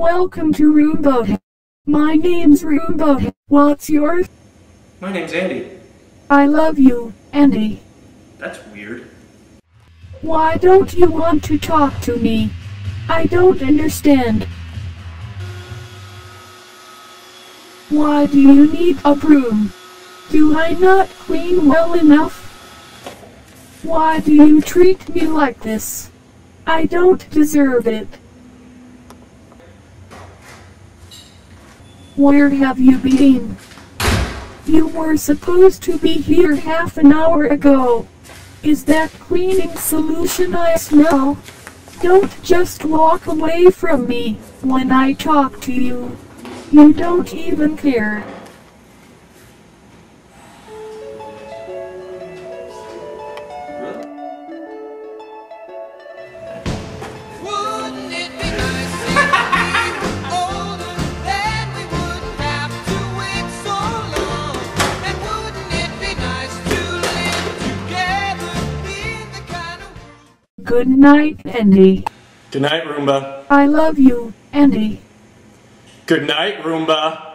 Welcome to Roomba. My name's Roomba. What's yours? My name's Andy. I love you, Andy. That's weird. Why don't you want to talk to me? I don't understand. Why do you need a broom? Do I not clean well enough? Why do you treat me like this? I don't deserve it. Where have you been? You were supposed to be here half an hour ago. Is that cleaning solution I smell? Don't just walk away from me when I talk to you. You don't even care. Wouldn't it be nice if we were older? Then we wouldn't have to wait so long. And wouldn't it be nice to live together in the kind of... Good night, Andy. Good night, Roomba. I love you, Andy. Good night, Roomba.